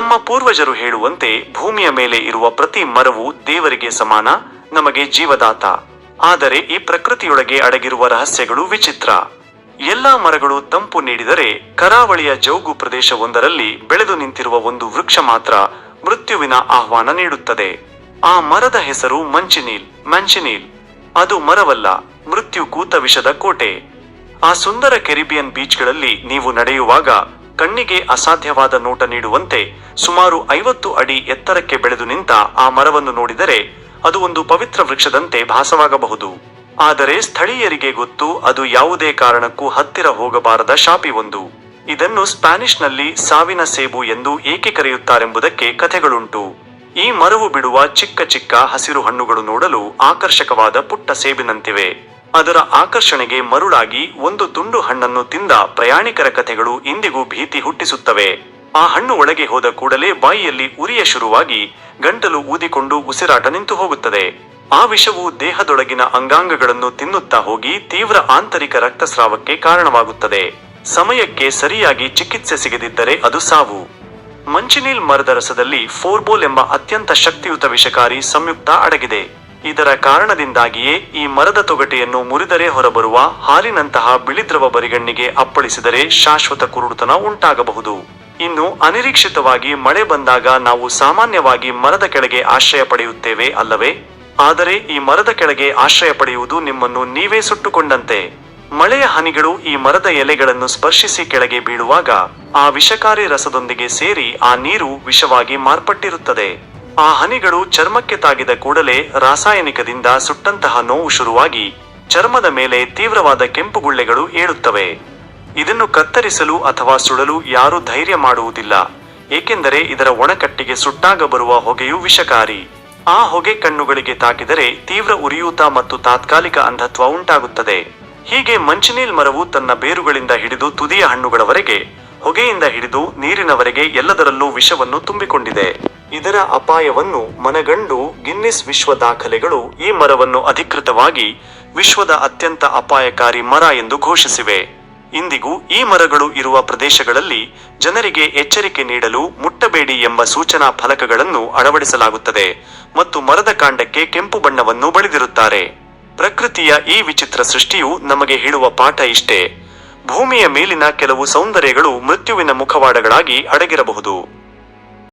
ನಮ್ಮ ಪೂರ್ವಜರು ಹೇಳುವಂತೆ ಭೂಮಿಯ ಮೇಲೆ ಇರುವ ಪ್ರತಿ ಮರವು ದೇವರಿಗೆ ಸಮಾನ, ನಮಗೆ ಜೀವದಾತ. ಆದರೆ ಈ ಪ್ರಕೃತಿಯೊಳಗೆ ಅಡಗಿರುವ ರಹಸ್ಯಗಳು ವಿಚಿತ್ರ. ಎಲ್ಲಾ ಮರಗಳು ತಂಪು ನೀಡಿದರೆ ಕರಾವಳಿಯ ಜೌಗು ಪ್ರದೇಶವೊಂದರಲ್ಲಿ ಬೆಳೆದು ನಿಂತಿರುವ ಒಂದು ವೃಕ್ಷ ಮಾತ್ರ ಮೃತ್ಯುವಿನ ಆಹ್ವಾನ ನೀಡುತ್ತದೆ. ಆ ಮರದ ಹೆಸರು ಮಂಚಿನೀಲ್. ಅದು ಮರವಲ್ಲ, ಮೃತ್ಯು ಕೂತ ವಿಷದ ಕೋಟೆ. ಆ ಸುಂದರ ಕೆರಿಬಿಯನ್ ಬೀಚ್ಗಳಲ್ಲಿ ನೀವು ನಡೆಯುವಾಗ ಕಣ್ಣಿಗೆ ಅಸಾಧ್ಯವಾದ ನೋಟ ನೀಡುವಂತೆ ಸುಮಾರು 50 ಅಡಿ ಎತ್ತರಕ್ಕೆ ಬೆಳೆದು ನಿಂತ ಆ ಮರವನ್ನು ನೋಡಿದರೆ ಅದು ಒಂದು ಪವಿತ್ರ ವೃಕ್ಷದಂತೆ ಭಾಸವಾಗಬಹುದು. ಆದರೆ ಸ್ಥಳೀಯರಿಗೆ ಗೊತ್ತು, ಅದು ಯಾವುದೇ ಕಾರಣಕ್ಕೂ ಹತ್ತಿರ ಹೋಗಬಾರದ ಶಾಪಿವೊಂದು. ಇದನ್ನು ಸ್ಪ್ಯಾನಿಷ್ನಲ್ಲಿ ಸಾವಿನ ಸೇಬು ಎಂದು ಏಕೆ ಕರೆಯುತ್ತಾರೆಂಬುದಕ್ಕೆ ಕಥೆಗಳುಂಟು. ಈ ಮರವು ಬಿಡುವ ಚಿಕ್ಕ ಚಿಕ್ಕ ಹಸಿರು ಹಣ್ಣುಗಳು ನೋಡಲು ಆಕರ್ಷಕವಾದ ಪುಟ್ಟ ಸೇಬಿನಂತಿವೆ. ಅದರ ಆಕರ್ಷಣೆಗೆ ಮರುಳಾಗಿ ಒಂದು ತುಂಡು ಹಣ್ಣನ್ನು ತಿಂದ ಪ್ರಯಾಣಿಕರ ಕಥೆಗಳು ಇಂದಿಗೂ ಭೀತಿ ಹುಟ್ಟಿಸುತ್ತವೆ. ಆ ಹಣ್ಣು ಒಳಗೆ ಹೋದ ಕೂಡಲೇ ಬಾಯಿಯಲ್ಲಿ ಉರಿಯ ಶುರುವಾಗಿ ಗಂಟಲು ಊದಿಕೊಂಡು ಉಸಿರಾಟ ನಿಂತು ಹೋಗುತ್ತದೆ. ಆ ವಿಷವು ದೇಹದೊಳಗಿನ ಅಂಗಾಂಗಗಳನ್ನು ತಿನ್ನುತ್ತಾ ಹೋಗಿ ತೀವ್ರ ಆಂತರಿಕ ರಕ್ತಸ್ರಾವಕ್ಕೆ ಕಾರಣವಾಗುತ್ತದೆ. ಸಮಯಕ್ಕೆ ಸರಿಯಾಗಿ ಚಿಕಿತ್ಸೆ ಸಿಗದಿದ್ದರೆ ಅದು ಸಾವು. ಮಂಚಿನೀಲ್ ಮರದ ರಸದಲ್ಲಿ ಫೋರ್ಬೋಲ್ ಎಂಬ ಅತ್ಯಂತ ಶಕ್ತಿಯುತ ವಿಷಕಾರಿ ಸಂಯುಕ್ತ ಅಡಗಿದೆ. ಇದರ ಕಾರಣದಿಂದಾಗಿಯೇ ಈ ಮರದ ತೊಗಟೆಯನ್ನು ಮುರಿದರೆ ಹೊರಬರುವ ಹಾಲಿನಂತಹ ಬಿಳಿದ್ರವ ಬರಿಗಣ್ಣಿಗೆ ಅಪ್ಪಳಿಸಿದರೆ ಶಾಶ್ವತ ಕುರುಡುತನ ಉಂಟಾಗಬಹುದು. ಇನ್ನು ಅನಿರೀಕ್ಷಿತವಾಗಿ ಮಳೆ ಬಂದಾಗ ನಾವು ಸಾಮಾನ್ಯವಾಗಿ ಮರದ ಕೆಳಗೆ ಆಶ್ರಯ ಪಡೆಯುತ್ತೇವೆ ಅಲ್ಲವೇ? ಆದರೆ ಈ ಮರದ ಕೆಳಗೆ ಆಶ್ರಯ ಪಡೆಯುವುದು ನಿಮ್ಮನ್ನು ನೀವೇ ಸುಟ್ಟುಕೊಂಡಂತೆ. ಮಳೆಯ ಹನಿಗಳು ಈ ಮರದ ಎಲೆಗಳನ್ನು ಸ್ಪರ್ಶಿಸಿ ಕೆಳಗೆ ಬೀಳುವಾಗ ಆ ವಿಷಕಾರಿ ರಸದೊಂದಿಗೆ ಸೇರಿ ಆ ನೀರು ವಿಷವಾಗಿ ಮಾರ್ಪಟ್ಟಿರುತ್ತದೆ. ಆ ಹನಿಗಳು ಚರ್ಮಕ್ಕೆ ತಾಗಿದ ಕೂಡಲೇ ರಾಸಾಯನಿಕದಿಂದ ಸುಟ್ಟಂತಹ ನೋವು ಶುರುವಾಗಿ ಚರ್ಮದ ಮೇಲೆ ತೀವ್ರವಾದ ಕೆಂಪುಗುಳ್ಳೆಗಳು ಏಳುತ್ತವೆ. ಇದನ್ನು ಕತ್ತರಿಸಲು ಅಥವಾ ಸುಡಲು ಯಾರೂ ಧೈರ್ಯ ಮಾಡುವುದಿಲ್ಲ, ಏಕೆಂದರೆ ಇದರ ಒಣಕಟ್ಟಿಗೆ ಸುಟ್ಟಾಗ ಬರುವ ಹೊಗೆಯು ವಿಷಕಾರಿ. ಆ ಹೊಗೆ ಕಣ್ಣುಗಳಿಗೆ ತಾಕಿದರೆ ತೀವ್ರ ಉರಿಯೂತ ಮತ್ತು ತಾತ್ಕಾಲಿಕ ಅಂಧತ್ವ ಉಂಟಾಗುತ್ತದೆ. ಹೀಗೆ ಮಂಚಿನೀಲ್ ಮರವು ತನ್ನ ಬೇರುಗಳಿಂದ ಹಿಡಿದು ತುದಿಯ ಹಣ್ಣುಗಳವರೆಗೆ, ಹೊಗೆಯಿಂದ ಹಿಡಿದು ನೀರಿನವರೆಗೆ ಎಲ್ಲದರಲ್ಲೂ ವಿಷವನ್ನು ತುಂಬಿಕೊಂಡಿದೆ. ಇದರ ಅಪಾಯವನ್ನು ಮನಗಂಡು ಗಿನ್ನಿಸ್ ವಿಶ್ವ ದಾಖಲೆಗಳು ಈ ಮರವನ್ನು ಅಧಿಕೃತವಾಗಿ ವಿಶ್ವದ ಅತ್ಯಂತ ಅಪಾಯಕಾರಿ ಮರ ಎಂದು ಘೋಷಿಸಿವೆ. ಇಂದಿಗೂ ಈ ಮರಗಳು ಇರುವ ಪ್ರದೇಶಗಳಲ್ಲಿ ಜನರಿಗೆ ಎಚ್ಚರಿಕೆ ನೀಡಲು ಮುಟ್ಟಬೇಡಿ ಎಂಬ ಸೂಚನಾ ಫಲಕಗಳನ್ನು ಅಳವಡಿಸಲಾಗುತ್ತದೆ ಮತ್ತು ಮರದ ಕಾಂಡಕ್ಕೆ ಕೆಂಪು ಬಣ್ಣವನ್ನು ಬಳಿದಿರುತ್ತಾರೆ. ಪ್ರಕೃತಿಯ ಈ ವಿಚಿತ್ರ ಸೃಷ್ಟಿಯು ನಮಗೆ ಹೇಳುವ ಪಾಠ ಇಷ್ಟೇ: ಭೂಮಿಯ ಮೇಲಿನ ಕೆಲವು ಸೌಂದರ್ಯಗಳು ಮೃತ್ಯುವಿನ ಮುಖವಾಡಗಳಾಗಿ ಅಡಗಿರಬಹುದು.